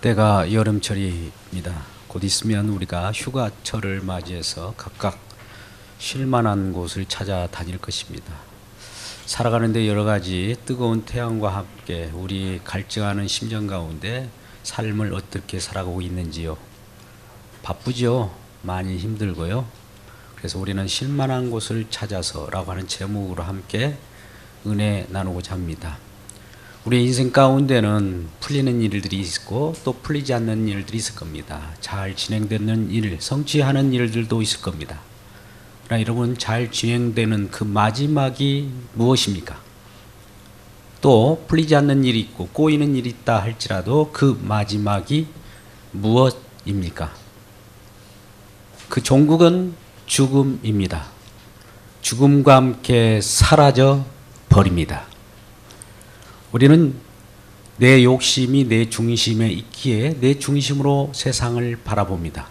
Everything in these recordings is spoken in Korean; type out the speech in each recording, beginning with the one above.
때가 여름철입니다. 곧 있으면 우리가 휴가철을 맞이해서 각각 쉴만한 곳을 찾아다닐 것입니다. 살아가는데 여러 가지 뜨거운 태양과 함께 우리 갈증하는 심정 가운데 삶을 어떻게 살아가고 있는지요. 바쁘죠. 많이 힘들고요. 그래서 우리는 쉴만한 곳을 찾아서라고 하는 제목으로 함께 은혜 나누고자 합니다. 우리 인생 가운데는 풀리는 일들이 있고 또 풀리지 않는 일들이 있을 겁니다. 잘 진행되는 일, 성취하는 일들도 있을 겁니다. 그러나 여러분, 잘 진행되는 그 마지막이 무엇입니까? 또 풀리지 않는 일이 있고 꼬이는 일이 있다 할지라도 그 마지막이 무엇입니까? 그 종국은 죽음입니다. 죽음과 함께 사라져 버립니다. 우리는 내 욕심이 내 중심에 있기에 내 중심으로 세상을 바라봅니다.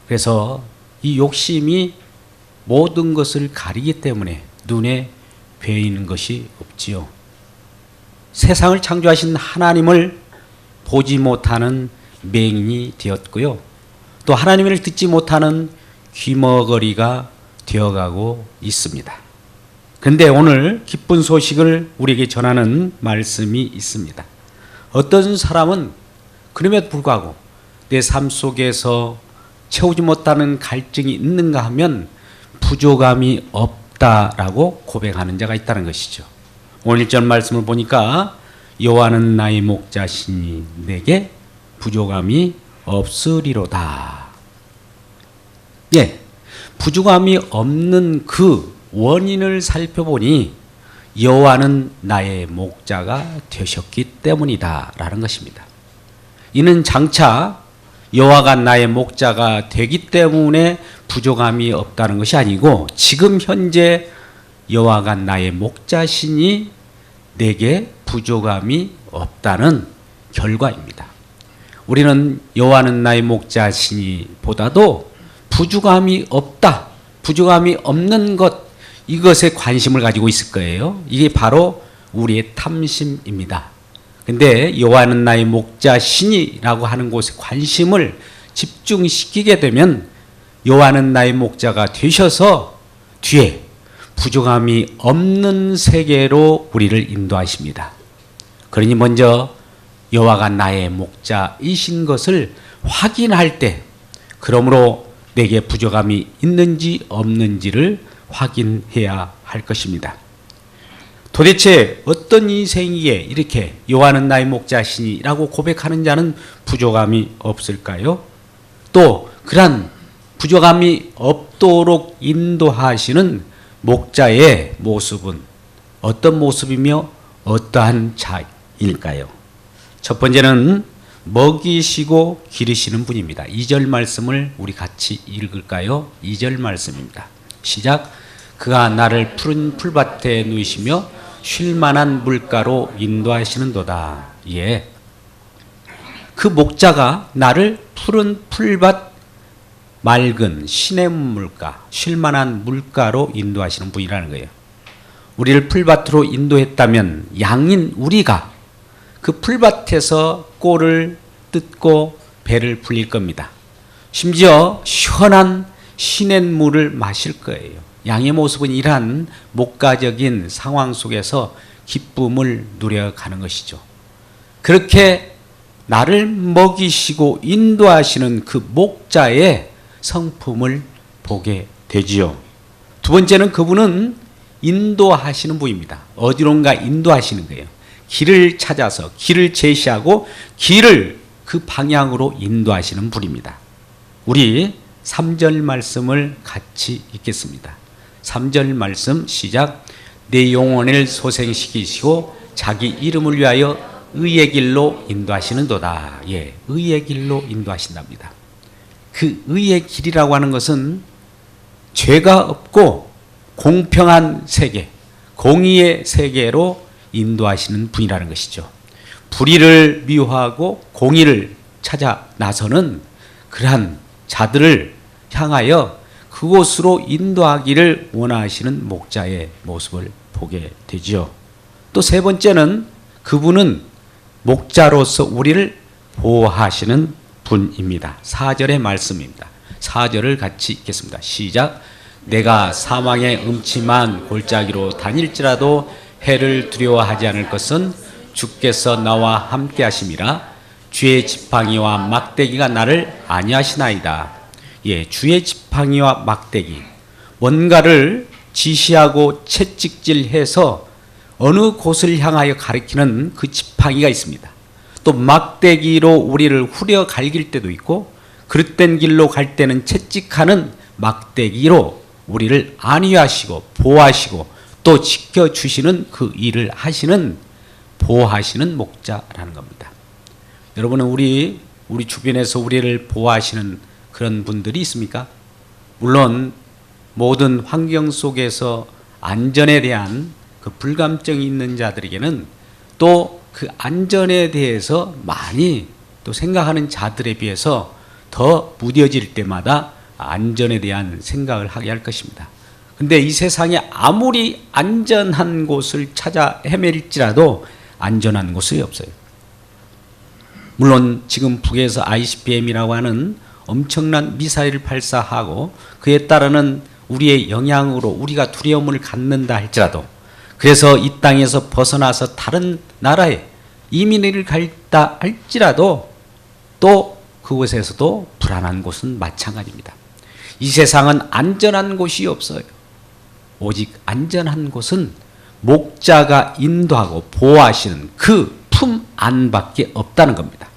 그래서 이 욕심이 모든 것을 가리기 때문에 눈에 베이는 것이 없지요. 세상을 창조하신 하나님을 보지 못하는 맹인이 되었고요. 또 하나님을 듣지 못하는 귀머거리가 되어가고 있습니다. 그런데 오늘 기쁜 소식을 우리에게 전하는 말씀이 있습니다. 어떤 사람은 그럼에도 불구하고 내 삶 속에서 채우지 못하는 갈증이 있는가 하면 부족함이 없다라고 고백하는 자가 있다는 것이죠. 오늘 1절 말씀을 보니까 여호와는 나의 목자시니 내게 부족함이 없으리로다. 예, 부족함이 없는 그 원인을 살펴보니 여호와는 나의 목자가 되셨기 때문이다 라는 것입니다. 이는 장차 여호와가 나의 목자가 되기 때문에 부족함이 없다는 것이 아니고 지금 현재 여호와가 나의 목자시니 내게 부족함이 없다는 결과입니다. 우리는 여호와는 나의 목자시니 보다도 부족함이 없다, 부족함이 없는 것, 이것에 관심을 가지고 있을 거예요. 이게 바로 우리의 탐심입니다. 근데 여호와는 나의 목자시니라고 하는 곳에 관심을 집중시키게 되면 여호와는 나의 목자가 되셔서 뒤에 부족함이 없는 세계로 우리를 인도하십니다. 그러니 먼저 여호와가 나의 목자이신 것을 확인할 때, 그러므로 내게 부족함이 있는지 없는지를 확인해야 할 것입니다. 도대체 어떤 인생이기에 이렇게 여호와는 나의 목자시니라고 고백하는 자는 부족함이 없을까요? 또 그러한 부족함이 없도록 인도하시는 목자의 모습은 어떤 모습이며 어떠한 자일까요? 첫 번째는 먹이시고 기르시는 분입니다. 2절 말씀을 우리 같이 읽을까요? 2절 말씀입니다. 시작. 그가 나를 푸른 풀밭에 누이시며 쉴만한 물가로 인도하시는도다. 예, 그 목자가 나를 푸른 풀밭, 맑은 시냇물가, 쉴만한 물가로 인도하시는 분이라는 거예요. 우리를 풀밭으로 인도했다면 양인 우리가 그 풀밭에서 꼴을 뜯고 배를 불릴 겁니다. 심지어 시원한 시냇물을 마실 거예요. 양의 모습은 이러한 목가적인 상황 속에서 기쁨을 누려가는 것이죠. 그렇게 나를 먹이시고 인도하시는 그 목자의 성품을 보게 되지요. 두 번째는 그분은 인도하시는 분입니다. 어디론가 인도하시는 거예요. 길을 찾아서 길을 제시하고 길을 그 방향으로 인도하시는 분입니다. 우리 3절 말씀을 같이 읽겠습니다. 3절 말씀 시작. 내 영혼을 소생시키시고 자기 이름을 위하여 의의 길로 인도하시는도다. 예, 의의 길로 인도하신답니다. 그 의의 길이라고 하는 것은 죄가 없고 공평한 세계, 공의의 세계로 인도하시는 분이라는 것이죠. 불의를 미워하고 공의를 찾아 나서는 그러한 자들을 향하여 그곳으로 인도하기를 원하시는 목자의 모습을 보게 되죠. 또 세 번째는 그분은 목자로서 우리를 보호하시는 분입니다. 4절의 말씀입니다. 4절을 같이 읽겠습니다. 시작. 내가 사망의 음침한 골짜기로 다닐지라도 해를 두려워하지 않을 것은 주께서 나와 함께 하심이라. 주의 지팡이와 막대기가 나를 안위하시나이다. 예, 주의 지팡이와 막대기, 뭔가를 지시하고 채찍질해서 어느 곳을 향하여 가리키는 그 지팡이가 있습니다. 또 막대기로 우리를 후려 갈길 때도 있고, 그릇된 길로 갈 때는 채찍하는 막대기로 우리를 안위하시고 보호하시고 또 지켜주시는 그 일을 하시는, 보호하시는 목자라는 겁니다. 여러분은 우리 주변에서 우리를 보호하시는 그런 분들이 있습니까? 물론 모든 환경 속에서 안전에 대한 그 불감증이 있는 자들에게는 또 그 안전에 대해서 많이 또 생각하는 자들에 비해서 더 무뎌질 때마다 안전에 대한 생각을 하게 할 것입니다. 근데 이 세상에 아무리 안전한 곳을 찾아 헤맬지라도 안전한 곳이 없어요. 물론 지금 북에서 ICBM이라고 하는 엄청난 미사일을 발사하고 그에 따르는 우리의 영향으로 우리가 두려움을 갖는다 할지라도, 그래서 이 땅에서 벗어나서 다른 나라에 이민을 갔다 할지라도 또 그곳에서도 불안한 곳은 마찬가지입니다. 이 세상은 안전한 곳이 없어요. 오직 안전한 곳은 목자가 인도하고 보호하시는 그 품 안밖에 없다는 겁니다.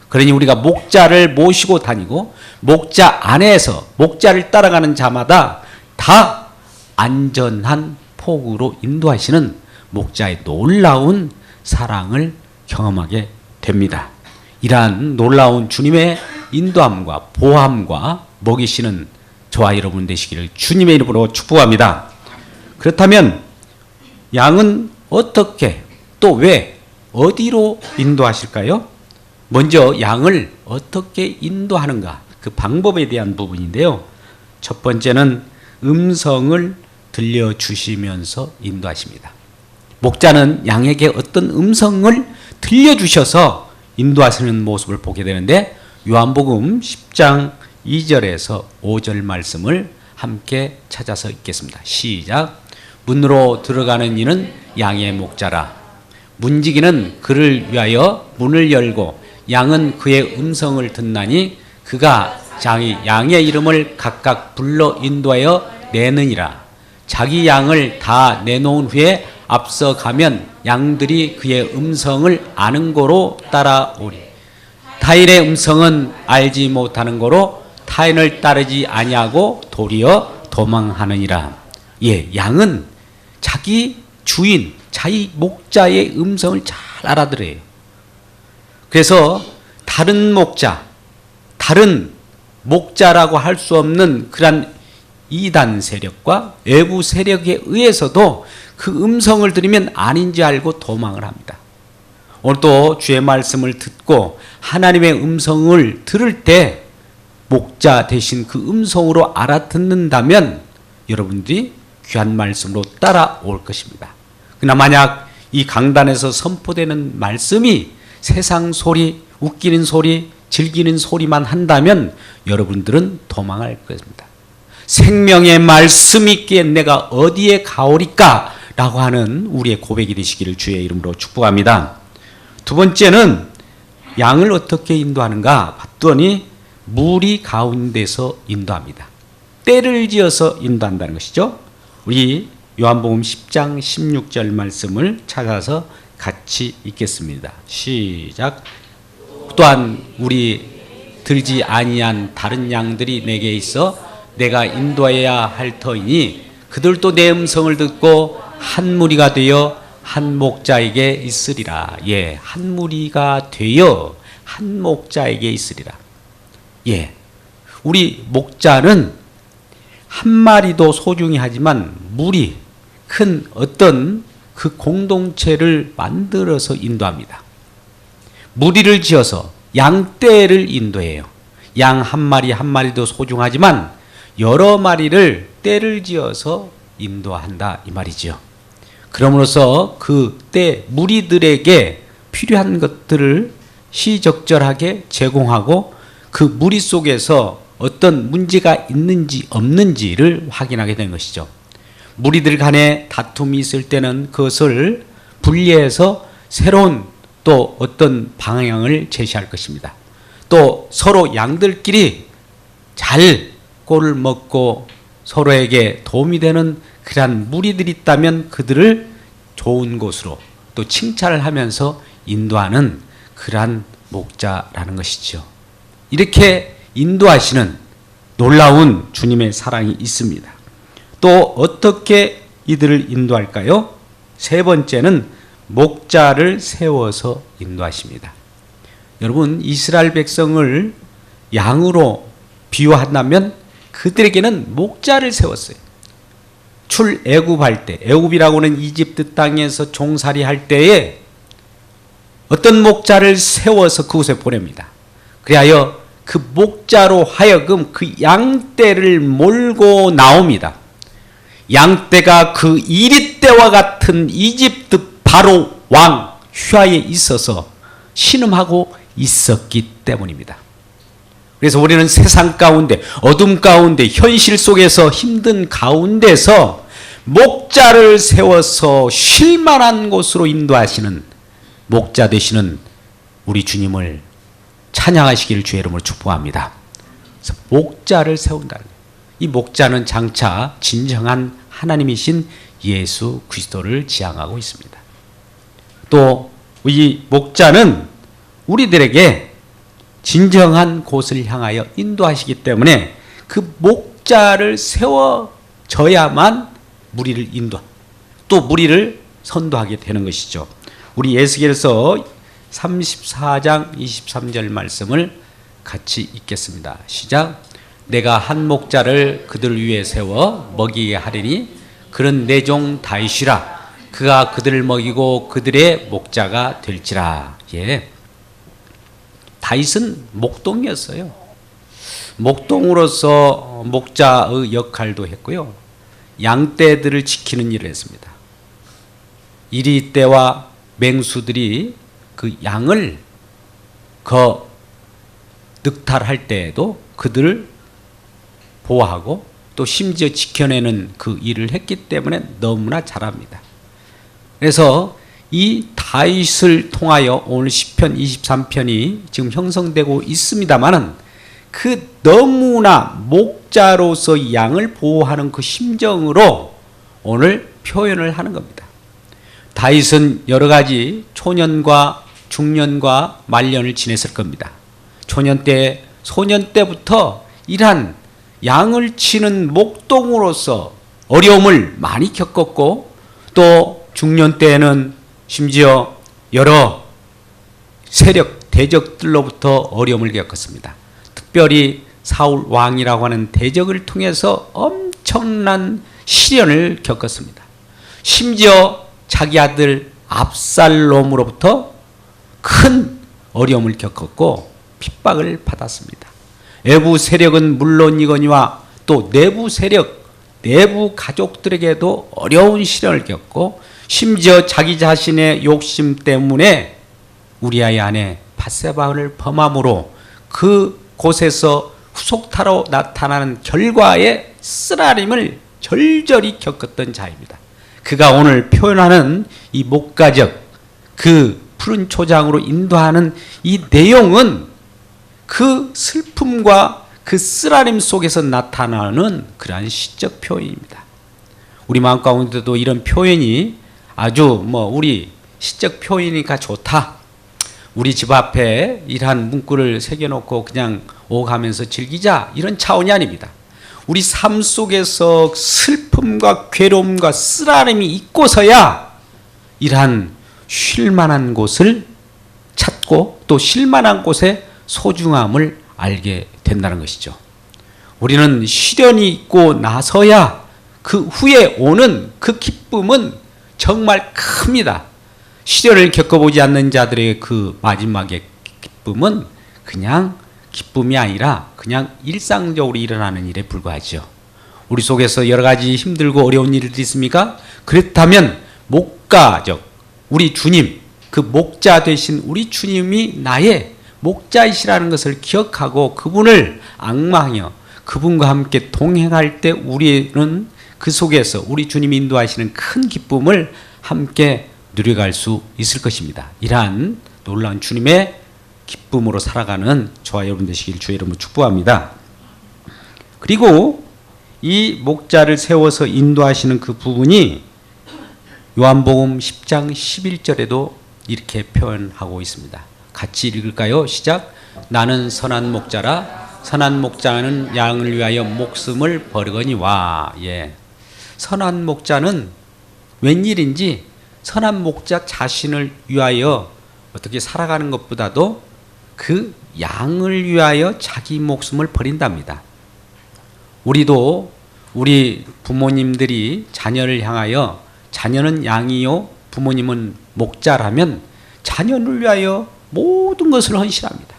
그러니 우리가 목자를 모시고 다니고 목자 안에서 목자를 따라가는 자마다 다 안전한 폭으로 인도하시는 목자의 놀라운 사랑을 경험하게 됩니다. 이러한 놀라운 주님의 인도함과 보호함과 먹이시는 저와 여러분 되시기를 주님의 이름으로 축복합니다. 그렇다면 양은 어떻게, 또 왜, 어디로 인도하실까요? 먼저 양을 어떻게 인도하는가, 그 방법에 대한 부분인데요. 첫 번째는 음성을 들려주시면서 인도하십니다. 목자는 양에게 어떤 음성을 들려주셔서 인도하시는 모습을 보게 되는데, 요한복음 10장 2절에서 5절 말씀을 함께 찾아서 읽겠습니다. 시작. 문으로 들어가는 이는 양의 목자라. 문지기는 그를 위하여 문을 열고 양은 그의 음성을 듣나니 그가 양의 이름을 각각 불러 인도하여 내느니라. 자기 양을 다 내놓은 후에 앞서 가면 양들이 그의 음성을 아는 고로 따라오리. 타인의 음성은 알지 못하는 고로 타인을 따르지 아니하고 도리어 도망하느니라. 예, 양은 자기 주인, 자기 목자의 음성을 잘 알아들어요. 그래서 다른 목자라고 할 수 없는 그런 이단 세력과 외부 세력에 의해서도 그 음성을 들으면 아닌지 알고 도망을 합니다. 오늘도 주의 말씀을 듣고 하나님의 음성을 들을 때 목자 대신 그 음성으로 알아듣는다면 여러분들이 귀한 말씀으로 따라올 것입니다. 그러나 만약 이 강단에서 선포되는 말씀이 세상 소리, 웃기는 소리, 즐기는 소리만 한다면 여러분들은 도망할 것입니다. 생명의 말씀이 있기에 내가 어디에 가오리까? 라고 하는 우리의 고백이 되시기를 주의 이름으로 축복합니다. 두 번째는 양을 어떻게 인도하는가 봤더니 무리 가운데서 인도합니다. 때를 지어서 인도한다는 것이죠. 우리 요한복음 10장 16절 말씀을 찾아서 같이 읽겠습니다. 시작. 또한 우리 들지 아니한 다른 양들이 내게 있어 내가 인도해야 할 터이니 그들도 내 음성을 듣고 한 무리가 되어 한 목자에게 있으리라. 예, 한 무리가 되어 한 목자에게 있으리라. 예, 우리 목자는 한 마리도 소중히 하지만 무리, 큰 어떤 그 공동체를 만들어서 인도합니다. 무리를 지어서 양떼를 인도해요. 양 한 마리 한 마리도 소중하지만 여러 마리를 떼를 지어서 인도한다 이 말이죠. 그러므로서 그 떼 무리들에게 필요한 것들을 시적절하게 제공하고 그 무리 속에서 어떤 문제가 있는지 없는지를 확인하게 된 것이죠. 무리들 간에 다툼이 있을 때는 그것을 분리해서 새로운 또 어떤 방향을 제시할 것입니다. 또 서로 양들끼리 잘 꼴을 먹고 서로에게 도움이 되는 그러한 무리들이 있다면 그들을 좋은 곳으로 또 칭찬을 하면서 인도하는 그러한 목자라는 것이죠. 이렇게 인도하시는 놀라운 주님의 사랑이 있습니다. 또 어떻게 이들을 인도할까요? 세 번째는 목자를 세워서 인도하십니다. 여러분, 이스라엘 백성을 양으로 비유한다면 그들에게는 목자를 세웠어요. 출애굽할 때, 애굽이라고는 이집트 땅에서 종살이 할 때에 어떤 목자를 세워서 그곳에 보냅니다. 그리하여 그 목자로 하여금 그 양떼를 몰고 나옵니다. 양떼가 그 이리떼와 같은 이집트 바로 왕 휘하에 있어서 신음하고 있었기 때문입니다. 그래서 우리는 세상 가운데, 어둠 가운데, 현실 속에서 힘든 가운데서 목자를 세워서 쉴 만한 곳으로 인도하시는 목자 되시는 우리 주님을 찬양하시기를 주의 이름으로 축복합니다. 그래서 목자를 세운다. 이 목자는 장차 진정한 하나님이신 예수 그리스도를 지향하고 있습니다. 또 이 목자는 우리들에게 진정한 곳을 향하여 인도하시기 때문에 그 목자를 세워져야만 무리를 또 무리를 선도하게 되는 것이죠. 우리 에스겔서 34장 23절 말씀을 같이 읽겠습니다. 시작. 내가 한 목자를 그들 위에 세워 먹이게 하리니 그런 내 종 다윗이라. 그가 그들을 먹이고 그들의 목자가 될지라. 예. 다윗은 목동이었어요. 목동으로서 목자의 역할도 했고요. 양떼들을 지키는 일을 했습니다. 이리떼와 맹수들이 그 양을 늑탈할 때에도 그들을 보호하고 또 심지어 지켜내는 그 일을 했기 때문에 너무나 잘합니다. 그래서 이 다윗을 통하여 오늘 시편 23편이 지금 형성되고 있습니다만은 그 너무나 목자로서 양을 보호하는 그 심정으로 오늘 표현을 하는 겁니다. 다윗은 여러 가지 초년과 중년과 말년을 지냈을 겁니다. 초년 때, 소년 때부터 이러한 양을 치는 목동으로서 어려움을 많이 겪었고 또 중년 때에는 심지어 여러 세력, 대적들로부터 어려움을 겪었습니다. 특별히 사울 왕이라고 하는 대적을 통해서 엄청난 시련을 겪었습니다. 심지어 자기 아들 압살롬으로부터 큰 어려움을 겪었고 핍박을 받았습니다. 외부 세력은 물론이거니와 또 내부 세력, 내부 가족들에게도 어려운 시련을 겪고 심지어 자기 자신의 욕심 때문에 우리아의 아내 밧세바를 범함으로 그 곳에서 후속타로 나타나는 결과의 쓰라림을 절절히 겪었던 자입니다. 그가 오늘 표현하는 이 목가적, 그 푸른 초장으로 인도하는 이 내용은 그 슬픔과 그 쓰라림 속에서 나타나는 그러한 시적 표현입니다. 우리 마음 가운데도 이런 표현이 아주 우리 시적 표현이니까 좋다. 우리 집 앞에 이러한 문구를 새겨놓고 그냥 오가면서 즐기자. 이런 차원이 아닙니다. 우리 삶 속에서 슬픔과 괴로움과 쓰라림이 있고서야 이러한 쉴만한 곳을 찾고 또 쉴만한 곳의 소중함을 알게 된다는 것이죠. 우리는 시련이 있고 나서야 그 후에 오는 그 기쁨은 정말 큽니다. 시련을 겪어보지 않는 자들의 그 마지막의 기쁨은 그냥 기쁨이 아니라 그냥 일상적으로 일어나는 일에 불과하죠. 우리 속에서 여러 가지 힘들고 어려운 일들이 있습니까? 그렇다면 목가적 우리 주님, 그 목자 되신 우리 주님이 나의 목자이시라는 것을 기억하고 그분을 앙망하여 그분과 함께 동행할 때 우리는 그 속에서 우리 주님이 인도하시는 큰 기쁨을 함께 누려갈 수 있을 것입니다. 이러한 놀라운 주님의 기쁨으로 살아가는 저와 여러분 되시길 주의 이름으로 축복합니다. 그리고 이 목자를 세워서 인도하시는 그 부분이 요한복음 10장 11절에도 이렇게 표현하고 있습니다. 같이 읽을까요? 시작. 나는 선한 목자라 선한 목자는 양을 위하여 목숨을 버리거니와. 예. 선한 목자는 웬일인지 선한 목자 자신을 위하여 어떻게 살아가는 것보다도 그 양을 위하여 자기 목숨을 버린답니다. 우리도 우리 부모님들이 자녀를 향하여 자녀는 양이요 부모님은 목자라면 자녀를 위하여 모든 것을 헌신합니다.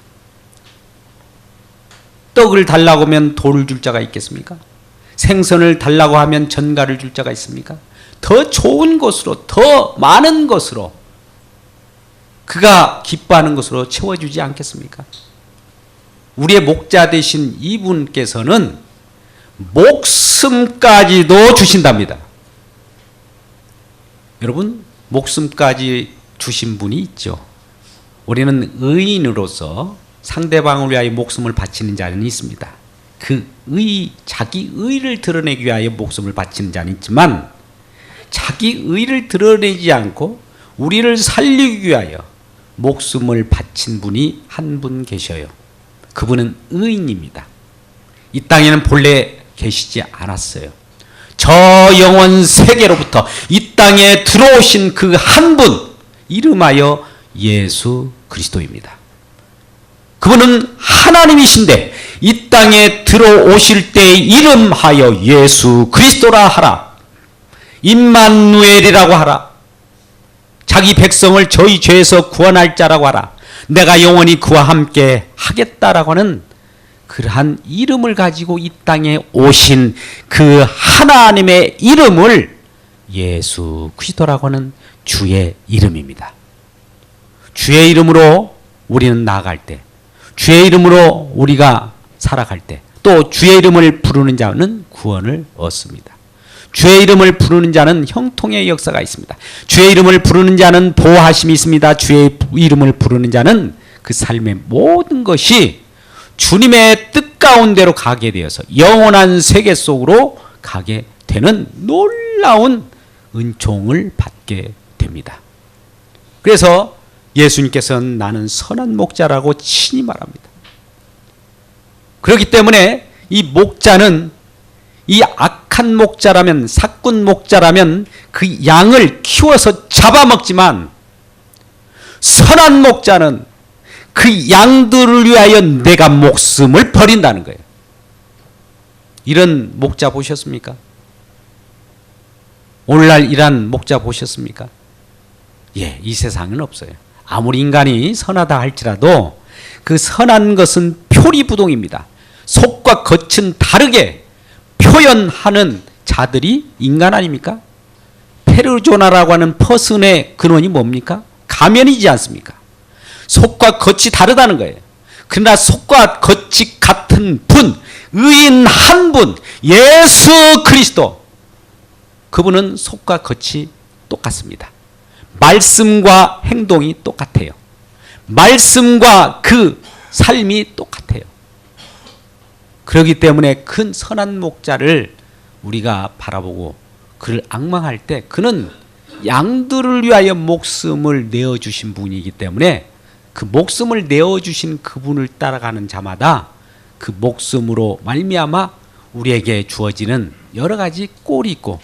떡을 달라고 하면 돌을 줄 자가 있겠습니까? 생선을 달라고 하면 전갈을 줄 자가 있습니까? 더 좋은 것으로 더 많은 것으로 그가 기뻐하는 것으로 채워주지 않겠습니까? 우리의 목자 되신 이분께서는 목숨까지도 주신답니다. 여러분, 목숨까지 주신 분이 있죠. 우리는 의인으로서 상대방을 위하여 목숨을 바치는 자는 있습니다. 자기 의를 드러내기 위하여 목숨을 바치는 자는 있지만 자기 의를 드러내지 않고 우리를 살리기 위하여 목숨을 바친 분이 한 분 계셔요. 그분은 의인입니다. 이 땅에는 본래 계시지 않았어요. 저 영원 세계로부터 이 땅에 들어오신 그 한 분, 이름하여 예수 그리스도입니다. 그분은 하나님이신데 이 땅에 들어오실 때 이름하여 예수 그리스도라 하라. 임마누엘이라고 하라. 자기 백성을 저희 죄에서 구원할 자라고 하라. 내가 영원히 그와 함께 하겠다라고 하는 그러한 이름을 가지고 이 땅에 오신 그 하나님의 이름을 예수 그리스도라고 하는 주의 이름입니다. 주의 이름으로 우리는 나아갈 때, 주의 이름으로 우리가 살아갈 때, 또 주의 이름을 부르는 자는 구원을 얻습니다. 주의 이름을 부르는 자는 형통의 역사가 있습니다. 주의 이름을 부르는 자는 보호하심이 있습니다. 주의 이름을 부르는 자는 그 삶의 모든 것이 주님의 뜻 가운데로 가게 되어서 영원한 세계 속으로 가게 되는 놀라운 은총을 받게 됩니다. 그래서 예수님께서는 나는 선한 목자라고 친히 말합니다. 그렇기 때문에 이 목자는 이 악한 목자라면, 사꾼 목자라면 그 양을 키워서 잡아먹지만 선한 목자는 그 양들을 위하여 내가 목숨을 버린다는 거예요. 이런 목자 보셨습니까? 오늘날 이런 목자 보셨습니까? 예, 이 세상은 없어요. 아무리 인간이 선하다 할지라도 그 선한 것은 표리부동입니다. 속과 겉은 다르게 표현하는 자들이 인간 아닙니까? 페르조나라고 하는 퍼슨의 근원이 뭡니까? 가면이지 않습니까? 속과 겉이 다르다는 거예요. 그러나 속과 겉이 같은 분, 의인 한 분, 예수 그리스도. 그분은 속과 겉이 똑같습니다. 말씀과 행동이 똑같아요. 말씀과 그 삶이 똑같아요. 그렇기 때문에 큰 선한 목자를 우리가 바라보고 그를 앙망할 때 그는 양들을 위하여 목숨을 내어주신 분이기 때문에 그 목숨을 내어주신 그분을 따라가는 자마다 그 목숨으로 말미암아 우리에게 주어지는 여러 가지 꼴이 있고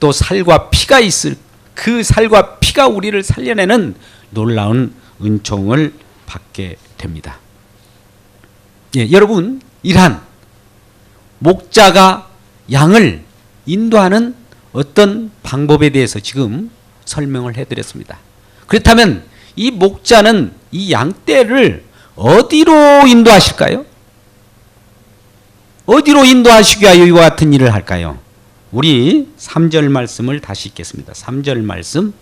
또 살과 피가 있을 그 살과 피가 우리를 살려내는 놀라운 은총을 받게 됩니다. 예, 여러분, 이러한 목자가 양을 인도하는 어떤 방법에 대해서 지금 설명을 해드렸습니다. 그렇다면 이 목자는 이 양떼를 어디로 인도하실까요? 어디로 인도하시기 위하여 이와 같은 일을 할까요? 우리 3절 말씀을 다시 읽겠습니다. 3절 말씀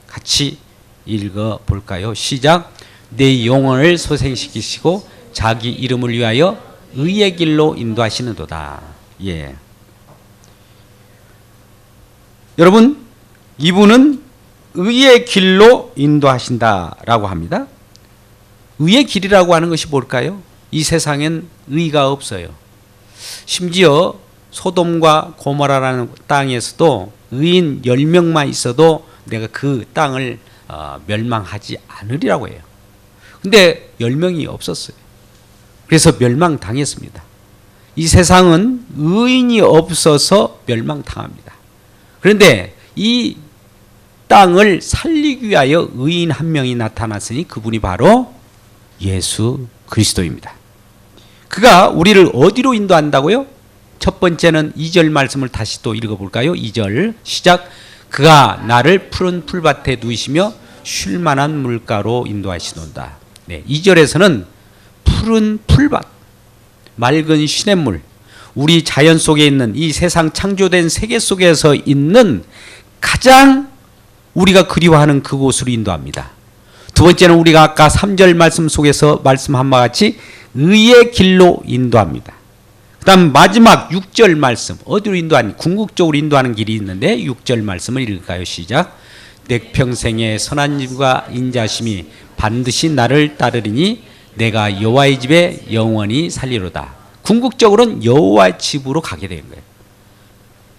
같이 읽어 볼까요? 시작. 내 영혼을 소생시키시고 자기 이름을 위하여 의의 길로 인도하시는도다. 예. 여러분, 이분은 의의 길로 인도하신다라고 합니다. 의의 길이라고 하는 것이 뭘까요? 이 세상엔 의가 없어요. 심지어 소돔과 고모라라는 땅에서도 의인 10명만 있어도 내가 그 땅을 멸망하지 않으리라고 해요. 근데 10명이 없었어요. 그래서 멸망당했습니다. 이 세상은 의인이 없어서 멸망당합니다. 그런데 이 땅을 살리기 위하여 의인 한 명이 나타났으니 그분이 바로 예수 그리스도입니다. 그가 우리를 어디로 인도한다고요? 첫 번째는 2절 말씀을 다시 또 읽어볼까요? 2절 시작. 그가 나를 푸른 풀밭에 누이시며 쉴 만한 물가로 인도하시노다. 네, 2절에서는 푸른 풀밭, 맑은 시냇물, 우리 자연 속에 있는 이 세상 창조된 세계 속에서 있는 가장 우리가 그리워하는 그곳으로 인도합니다. 두 번째는 우리가 아까 3절 말씀 속에서 말씀한 바와 같이 의의 길로 인도합니다. 그 다음 마지막 6절 말씀, 어디로 인도하는, 궁극적으로 인도하는 길이 있는데 6절 말씀을 읽을까요? 시작. 내 평생의 선한 일과 인자심이 반드시 나를 따르리니 내가 여호와의 집에 영원히 살리로다. 궁극적으로는 여호와의 집으로 가게 되는 거예요.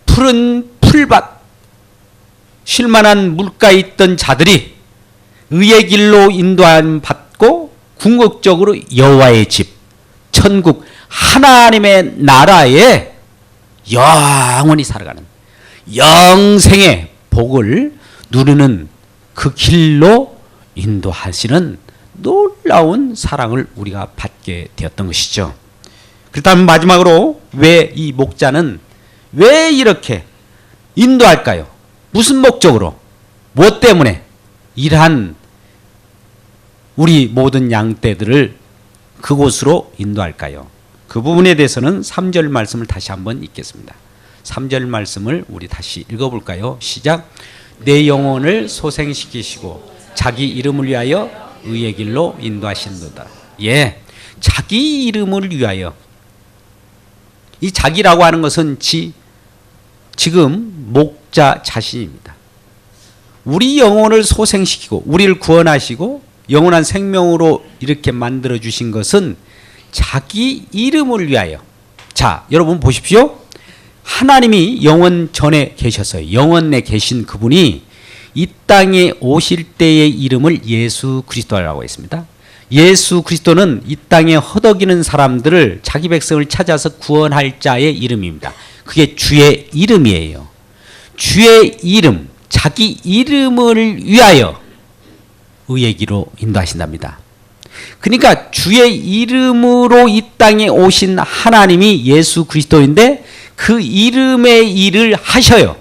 푸른 풀밭, 쉴만한 물가에 있던 자들이 의의 길로 인도함 받고 궁극적으로 여호와의 집, 천국, 하나님의 나라에 영원히 살아가는 영생의 복을 누리는 그 길로 인도하시는 놀라운 사랑을 우리가 받게 되었던 것이죠. 그렇다면 마지막으로 왜 이 목자는 왜 이렇게 인도할까요? 무슨 목적으로? 무엇 때문에? 이러한 우리 모든 양떼들을 그곳으로 인도할까요? 그 부분에 대해서는 3절 말씀을 다시 한번 읽겠습니다. 3절 말씀을 우리 다시 읽어볼까요? 시작. 내 영혼을 소생시키시고 자기 이름을 위하여 의의 길로 인도하신도다. 예, 자기 이름을 위하여. 이 자기라고 하는 것은 지금 목자 자신입니다. 우리 영혼을 소생시키고 우리를 구원하시고 영원한 생명으로 이렇게 만들어 주신 것은 자기 이름을 위하여. 자, 여러분 보십시오. 하나님이 영원 전에 계셨어요. 영원에 계신 그분이 이 땅에 오실 때의 이름을 예수 그리스도라고 했습니다. 예수 그리스도는 이 땅에 허덕이는 사람들을, 자기 백성을 찾아서 구원할 자의 이름입니다. 그게 주의 이름이에요. 주의 이름, 자기 이름을 위하여 의의 길로 인도하신답니다. 그러니까 주의 이름으로 이 땅에 오신 하나님이 예수 그리스도인데 그 이름의 일을 하셔요.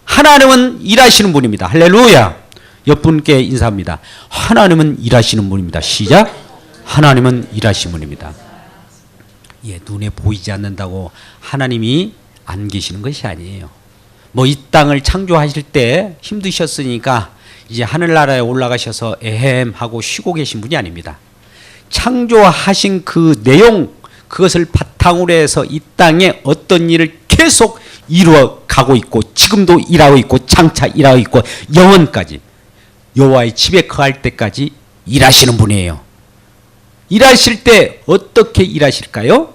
하나님은 일하시는 분입니다. 할렐루야. 옆분께 인사합니다. 하나님은 일하시는 분입니다. 시작. 하나님은 일하시는 분입니다. 예, 눈에 보이지 않는다고 하나님이 안 계시는 것이 아니에요. 뭐 이 땅을 창조하실 때 힘드셨으니까 이제 하늘나라에 올라가셔서 에헴 하고 쉬고 계신 분이 아닙니다. 창조하신 그 내용, 그것을 바탕으로 해서 이 땅에 어떤 일을 계속 이루어 가고 있고 지금도 일하고 있고 장차 일하고 있고 영원까지 여호와의 집에 거할 때까지 일하시는 분이에요. 일하실 때 어떻게 일하실까요?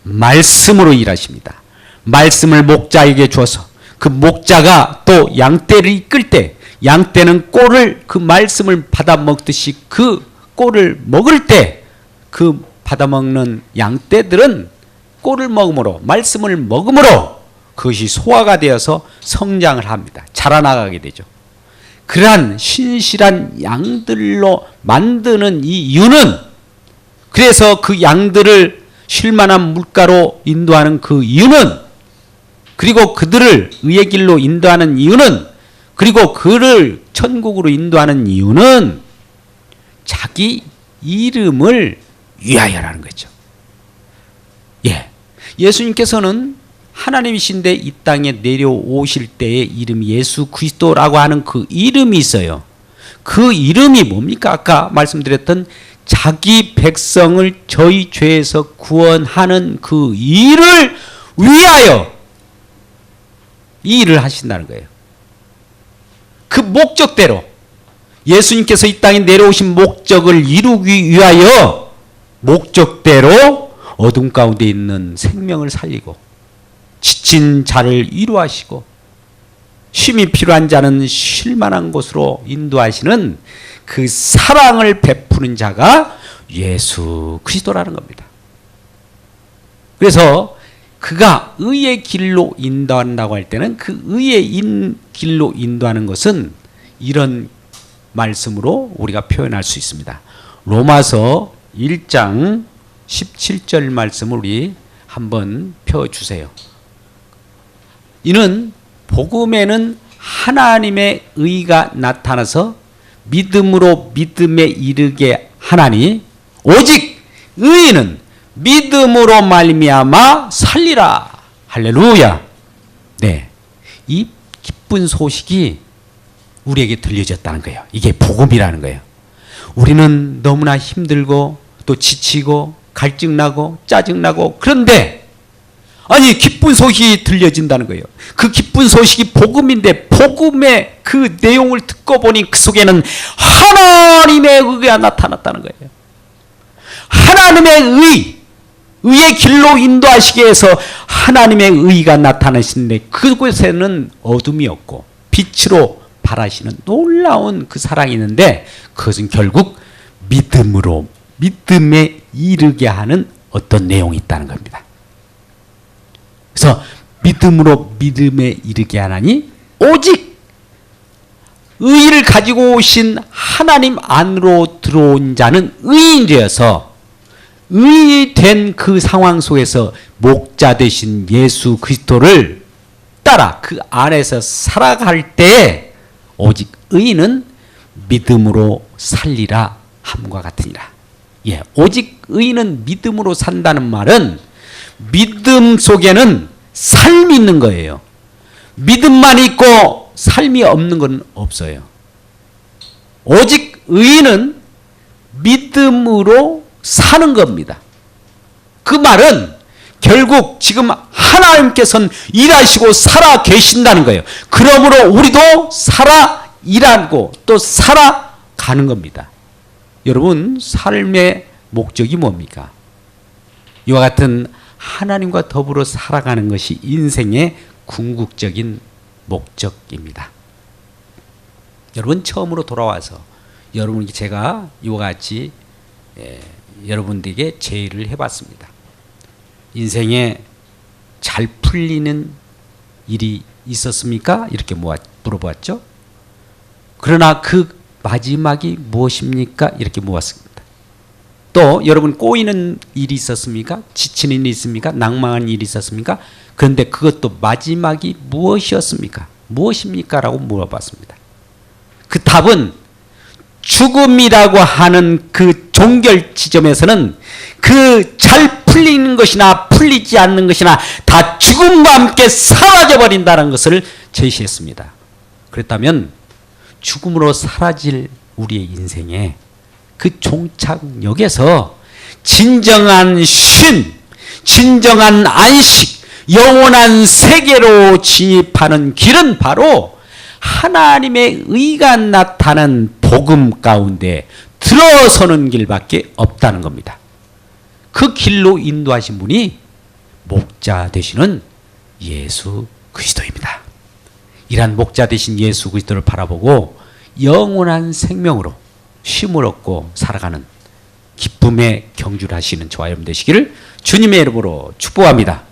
말씀으로 일하십니다. 말씀을 목자에게 주어서 그 목자가 또 양떼를 이끌 때 양떼는 꼴을, 그 말씀을 받아 먹듯이 그 꼴을 먹을 때 그 받아 먹는 양떼들은 꼴을 먹음으로, 말씀을 먹음으로 그것이 소화가 되어서 성장을 합니다. 자라나가게 되죠. 그러한 신실한 양들로 만드는 이 이유는, 그래서 그 양들을 쉴만한 물가로 인도하는 그 이유는, 그리고 그들을 의의 길로 인도하는 이유는, 그리고 그를 천국으로 인도하는 이유는 자기 이름을 위하여라는 거죠. 예, 예수님께서는 하나님이신데 이 땅에 내려오실 때의 이름이 예수 그리스도라고 하는 그 이름이 있어요. 그 이름이 뭡니까? 아까 말씀드렸던 자기 백성을 저희 죄에서 구원하는 그 일을 위하여 이 일을 하신다는 거예요. 그 목적대로 예수님께서 이 땅에 내려오신 목적을 이루기 위하여 목적대로 어둠 가운데 있는 생명을 살리고 지친 자를 위로하시고 쉼이 필요한 자는 쉴 만한 곳으로 인도하시는 그 사랑을 베푸는 자가 예수 그리스도라는 겁니다. 그래서 그가 의의 길로 인도한다고 할 때는 그 의의 길로 인도하는 것은 이런 말씀으로 우리가 표현할 수 있습니다. 로마서 1장 17절 말씀을 우리 한번 펴주세요. 이는 복음에는 하나님의 의가 나타나서 믿음으로 믿음에 이르게 하나니 오직 의인은 믿음으로 말미암아 살리라. 할렐루야. 네, 이 기쁜 소식이 우리에게 들려졌다는 거예요. 이게 복음이라는 거예요. 우리는 너무나 힘들고 또 지치고 갈증나고 짜증나고 그런데 아니 기쁜 소식이 들려진다는 거예요. 그 기쁜 소식이 복음인데 복음의 그 내용을 듣고 보니 그 속에는 하나님의 의가 나타났다는 거예요. 하나님의 의의 길로 인도하시기 위해서 하나님의 의가 나타나시는데 그곳에는 어둠이 없고 빛으로 발하시는 놀라운 그 사랑이 있는데 그것은 결국 믿음에 이르게 하는 어떤 내용이 있다는 겁니다. 그래서 믿음으로 믿음에 이르게 하나니 오직 의를 가지고 오신 하나님 안으로 들어온 자는 의인이 되어서 의인이 된 그 상황 속에서 목자 되신 예수 그리스도를 따라 그 안에서 살아갈 때에 오직 의인은 믿음으로 살리라 함과 같으니라. 예, 오직 의인은 믿음으로 산다는 말은 믿음 속에는 삶이 있는 거예요. 믿음만 있고 삶이 없는 건 없어요. 오직 의인은 믿음으로 사는 겁니다. 그 말은 결국 지금 하나님께서는 일하시고 살아 계신다는 거예요. 그러므로 우리도 살아 일하고 또 살아가는 겁니다. 여러분, 삶의 목적이 뭡니까? 이와 같은 하나님과 더불어 살아가는 것이 인생의 궁극적인 목적입니다. 여러분, 처음으로 돌아와서 여러분께 제가 이와 같이 여러분들에게 제의를 해봤습니다. 인생에 잘 풀리는 일이 있었습니까? 이렇게 물어보았죠. 그러나 그 마지막이 무엇입니까? 이렇게 물었습니다. 또 여러분 꼬이는 일이 있었습니까? 지치는 일이 있습니까? 낭망한 일이 있었습니까? 그런데 그것도 마지막이 무엇이었습니까? 무엇입니까? 라고 물어봤습니다. 그 답은 죽음이라고 하는 그 종결 지점에서는 그 잘 풀리는 것이나 풀리지 않는 것이나 다 죽음과 함께 사라져 버린다는 것을 제시했습니다. 그렇다면 죽음으로 사라질 우리의 인생에 그 종착역에서 진정한 쉼, 진정한 안식, 영원한 세계로 진입하는 길은 바로 하나님의 의가 나타난 복음 가운데 들어서는 길밖에 없다는 겁니다. 그 길로 인도하신 분이 목자 되시는 예수 그리스도입니다. 이러한 목자 되신 예수 그리스도를 바라보고 영원한 생명으로 쉼을 얻고 살아가는 기쁨의 경주를 하시는 저와 여러분 되시기를 주님의 이름으로 축복합니다.